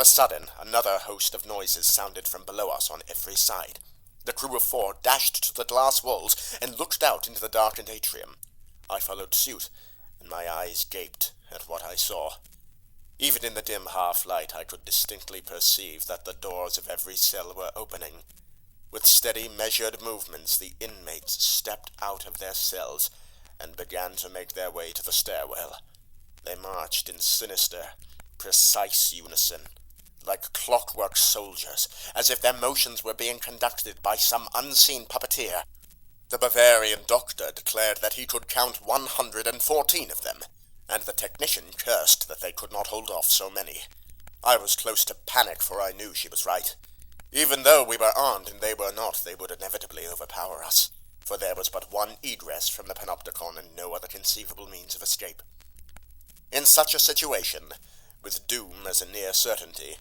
of a sudden, another host of noises sounded from below us on every side. The crew of 4 dashed to the glass walls and looked out into the darkened atrium. I followed suit, and my eyes gaped at what I saw. Even in the dim half-light, I could distinctly perceive that the doors of every cell were opening. With steady, measured movements, the inmates stepped out of their cells and began to make their way to the stairwell. They marched in sinister, precise unison, like clockwork soldiers, as if their motions were being conducted by some unseen puppeteer. The Bavarian doctor declared that he could count 114 of them, and the technician cursed that they could not hold off so many. I was close to panic, for I knew she was right. Even though we were armed and they were not, they would inevitably overpower us, for there was but one egress from the panopticon and no other conceivable means of escape. In such a situation, with doom as a near certainty,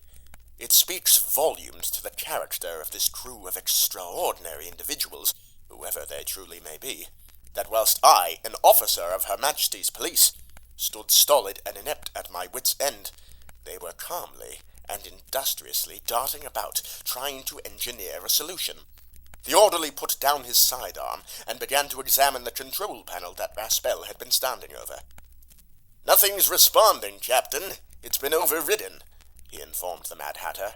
it speaks volumes to the character of this crew of extraordinary individuals, whoever they truly may be, that whilst I, an officer of Her Majesty's police, stood stolid and inept at my wits' end, they were calmly and industriously darting about, trying to engineer a solution. The orderly put down his sidearm and began to examine the control panel that Raspel had been standing over. "Nothing's responding, Captain. It's been overridden," he informed the Mad Hatter.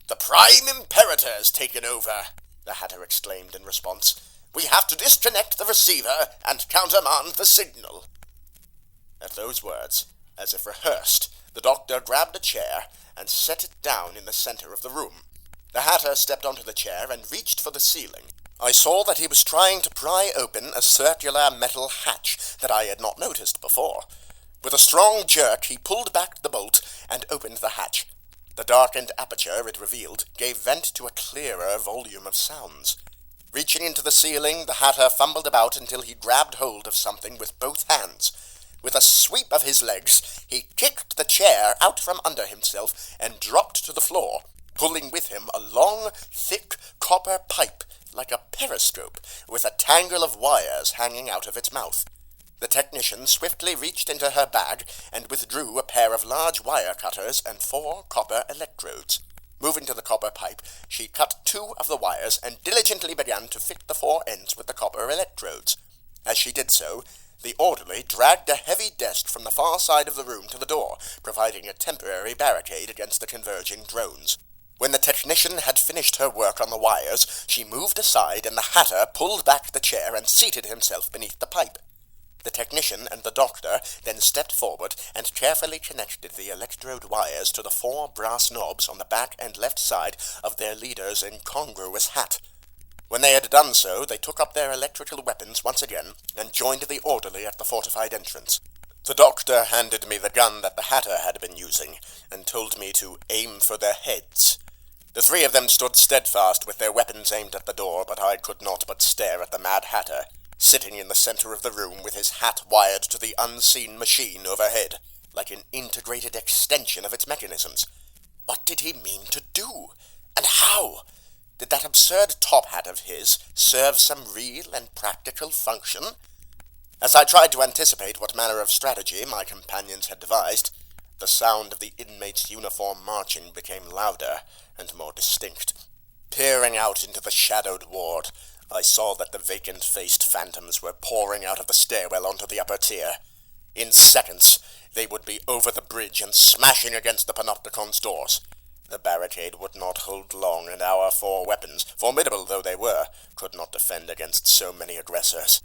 "The Prime Imperator's taken over," the Hatter exclaimed in response. "We have to disconnect the receiver and countermand the signal." At those words, as if rehearsed, the doctor grabbed a chair and set it down in the center of the room. The Hatter stepped onto the chair and reached for the ceiling. I saw that he was trying to pry open a circular metal hatch that I had not noticed before. With a strong jerk, he pulled back the bolt and opened the hatch. The darkened aperture it revealed gave vent to a clearer volume of sounds. Reaching into the ceiling, the Hatter fumbled about until he grabbed hold of something with both hands. With a sweep of his legs, he kicked the chair out from under himself and dropped to the floor, pulling with him a long, thick copper pipe like a periscope, with a tangle of wires hanging out of its mouth. The technician swiftly reached into her bag and withdrew a pair of large wire cutters and 4 copper electrodes. Moving to the copper pipe, she cut 2 of the wires and diligently began to fit the 4 ends with the copper electrodes. As she did so, the orderly dragged a heavy desk from the far side of the room to the door, providing a temporary barricade against the converging drones. When the technician had finished her work on the wires, she moved aside and the Hatter pulled back the chair and seated himself beneath the pipe. The technician and the doctor then stepped forward and carefully connected the electrode wires to the 4 brass knobs on the back and left side of their leader's incongruous hat. When they had done so, they took up their electrical weapons once again and joined the orderly at the fortified entrance. The doctor handed me the gun that the Hatter had been using and told me to aim for their heads. The 3 of them stood steadfast with their weapons aimed at the door, but I could not but stare at the Mad Hatter, sitting in the center of the room with his hat wired to the unseen machine overhead, like an integrated extension of its mechanisms. What did he mean to do? And how? Did that absurd top hat of his serve some real and practical function? As I tried to anticipate what manner of strategy my companions had devised, the sound of the inmates' uniform marching became louder and more distinct. Peering out into the shadowed ward, I saw that the vacant-faced phantoms were pouring out of the stairwell onto the upper tier. In seconds, they would be over the bridge and smashing against the panopticon's doors. The barricade would not hold long, and our 4 weapons, formidable though they were, could not defend against so many aggressors.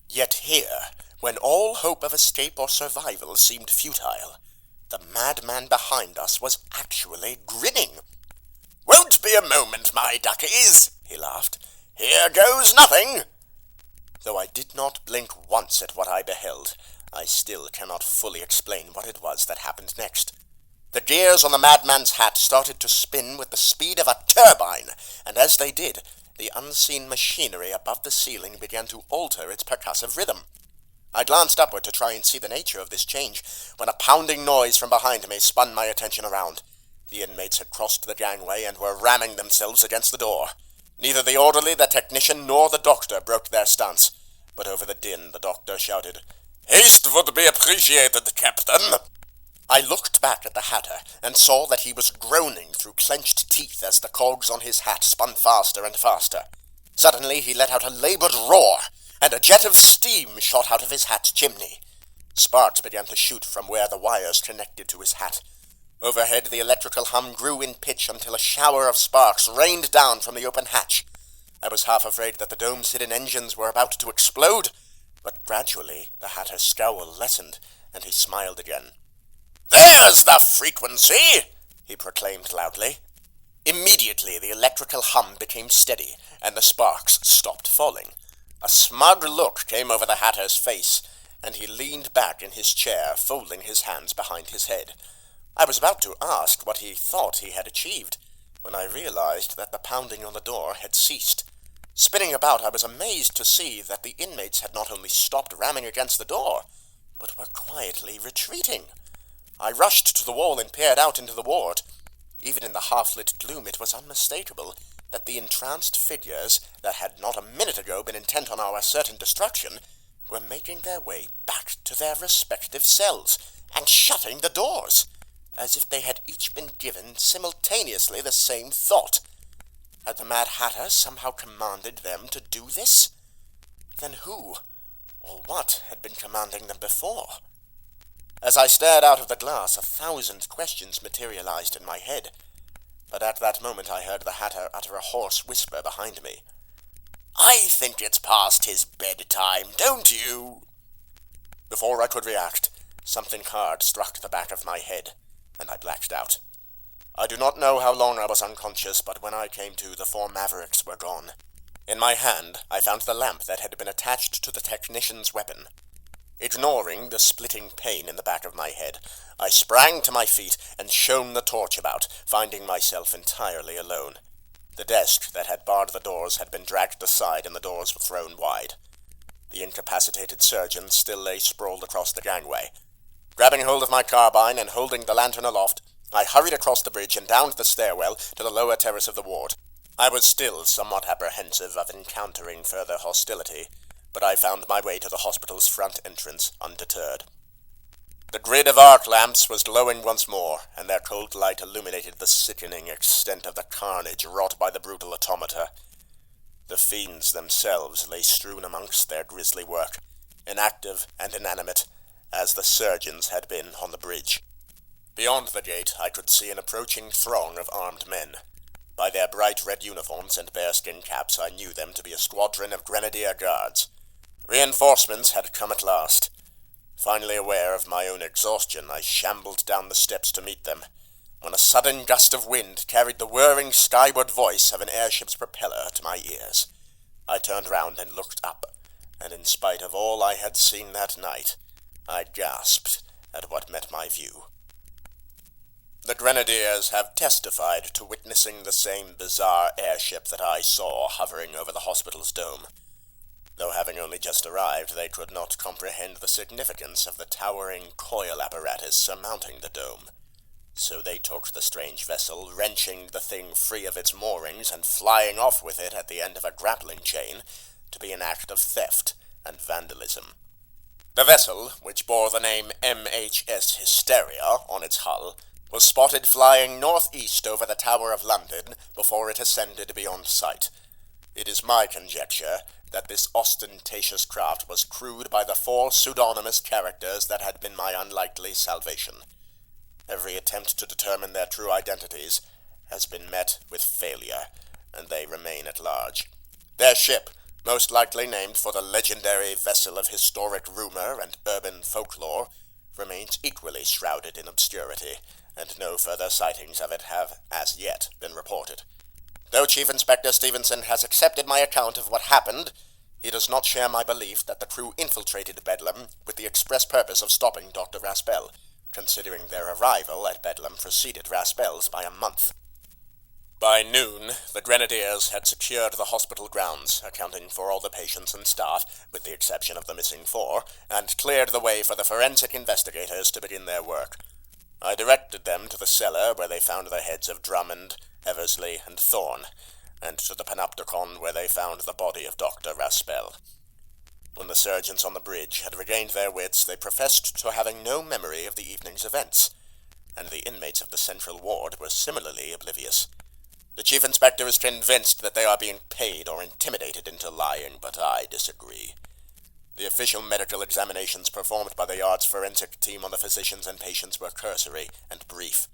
Yet here, when all hope of escape or survival seemed futile, the madman behind us was actually grinning. "Won't be a moment, my duckies," he laughed. "Here goes nothing." Though I did not blink once at what I beheld, I still cannot fully explain what it was that happened next. The gears on the madman's hat started to spin with the speed of a turbine, and as they did, the unseen machinery above the ceiling began to alter its percussive rhythm. I glanced upward to try and see the nature of this change, when a pounding noise from behind me spun my attention around. The inmates had crossed the gangway and were ramming themselves against the door. Neither the orderly, the technician, nor the doctor broke their stance, but over the din the doctor shouted, "Haste would be appreciated, Captain." I looked back at the Hatter and saw that he was groaning through clenched teeth as the cogs on his hat spun faster and faster. Suddenly he let out a laboured roar, and a jet of steam shot out of his hat's chimney. Sparks began to shoot from where the wires connected to his hat. Overhead the electrical hum grew in pitch until a shower of sparks rained down from the open hatch. I was half afraid that the dome's hidden engines were about to explode, but gradually the Hatter's scowl lessened, and he smiled again. "There's the frequency!" he proclaimed loudly. Immediately the electrical hum became steady, and the sparks stopped falling. A smug look came over the Hatter's face, and he leaned back in his chair, folding his hands behind his head. I was about to ask what he thought he had achieved, when I realized that the pounding on the door had ceased. Spinning about, I was amazed to see that the inmates had not only stopped ramming against the door, but were quietly retreating. I rushed to the wall and peered out into the ward. Even in the half-lit gloom it was unmistakable that the entranced figures that had not a minute ago been intent on our certain destruction were making their way back to their respective cells and shutting the doors, as if they had each been given simultaneously the same thought. Had the Mad Hatter somehow commanded them to do this? Then who, or what, had been commanding them before? As I stared out of the glass, 1,000 questions materialized in my head, but at that moment I heard the Hatter utter a hoarse whisper behind me. "I think it's past his bedtime, don't you?" Before I could react, something hard struck the back of my head, and I blacked out. I do not know how long I was unconscious, but when I came to, the 4 Mavericks were gone. In my hand, I found the lamp that had been attached to the technician's weapon. Ignoring the splitting pain in the back of my head, I sprang to my feet and shone the torch about, finding myself entirely alone. The desk that had barred the doors had been dragged aside and the doors were thrown wide. The incapacitated surgeon still lay sprawled across the gangway. Grabbing hold of my carbine and holding the lantern aloft, I hurried across the bridge and down the stairwell to the lower terrace of the ward. I was still somewhat apprehensive of encountering further hostility, but I found my way to the hospital's front entrance undeterred. The grid of arc lamps was glowing once more, and their cold light illuminated the sickening extent of the carnage wrought by the brutal automata. The fiends themselves lay strewn amongst their grisly work, inactive and inanimate, as the surgeons had been on the bridge. Beyond the gate I could see an approaching throng of armed men. By their bright red uniforms and bearskin caps I knew them to be a squadron of grenadier guards. Reinforcements had come at last. Finally aware of my own exhaustion, I shambled down the steps to meet them, when a sudden gust of wind carried the whirring skyward voice of an airship's propeller to my ears. I turned round and looked up, and in spite of all I had seen that night, I gasped at what met my view. The Grenadiers have testified to witnessing the same bizarre airship that I saw hovering over the hospital's dome. Though having only just arrived, they could not comprehend the significance of the towering coil apparatus surmounting the dome. So they took the strange vessel, wrenching the thing free of its moorings and flying off with it at the end of a grappling chain, to be an act of theft and vandalism. The vessel, which bore the name MHS Hysteria on its hull, was spotted flying northeast over the Tower of London before it ascended beyond sight. It is my conjecture that this ostentatious craft was crewed by the 4 pseudonymous characters that had been my unlikely salvation. Every attempt to determine their true identities has been met with failure, and they remain at large. Their ship, most likely named for the legendary vessel of historic rumor and urban folklore, remains equally shrouded in obscurity, and no further sightings of it have as yet been reported. Though Chief Inspector Stevenson has accepted my account of what happened, he does not share my belief that the crew infiltrated Bedlam with the express purpose of stopping Dr. Raspel, considering their arrival at Bedlam preceded Raspel's by a month. By noon, the Grenadiers had secured the hospital grounds, accounting for all the patients and staff, with the exception of the missing 4, and cleared the way for the forensic investigators to begin their work. I directed them to the cellar where they found the heads of Drummond, Eversley, and Thorne, and to the panopticon where they found the body of Dr. Raspel. When the surgeons on the bridge had regained their wits, they professed to having no memory of the evening's events, and the inmates of the central ward were similarly oblivious. The chief inspector is convinced that they are being paid or intimidated into lying, but I disagree. The official medical examinations performed by the yard's forensic team on the physicians and patients were cursory and brief,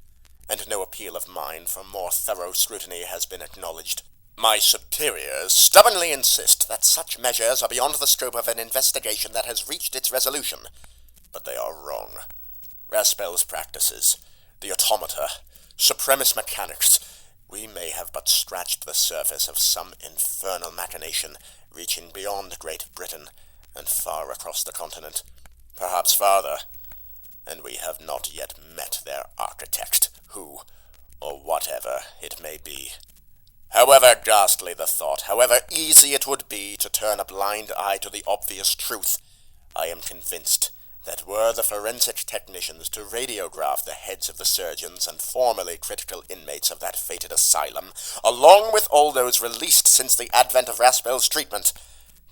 and no appeal of mine for more thorough scrutiny has been acknowledged. My superiors stubbornly insist that such measures are beyond the scope of an investigation that has reached its resolution, but they are wrong. Raspel's practices, the automata, supremus mechanics, we may have but scratched the surface of some infernal machination reaching beyond Great Britain and far across the continent, perhaps farther, and we have not yet met their architect, who, or whatever it may be. However ghastly the thought, however easy it would be to turn a blind eye to the obvious truth, I am convinced that were the forensic technicians to radiograph the heads of the surgeons and formerly critical inmates of that fated asylum, along with all those released since the advent of Raspel's treatment,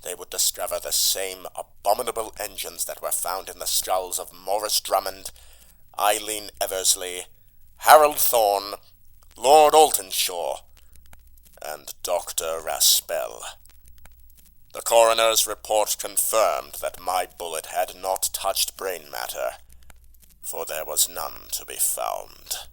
they would discover the same abominable engines that were found in the skulls of Morris Drummond, Eileen Eversley, Harold Thorne, Lord Altonshaw, and Dr. Raspel. The coroner's report confirmed that my bullet had not touched brain matter, for there was none to be found.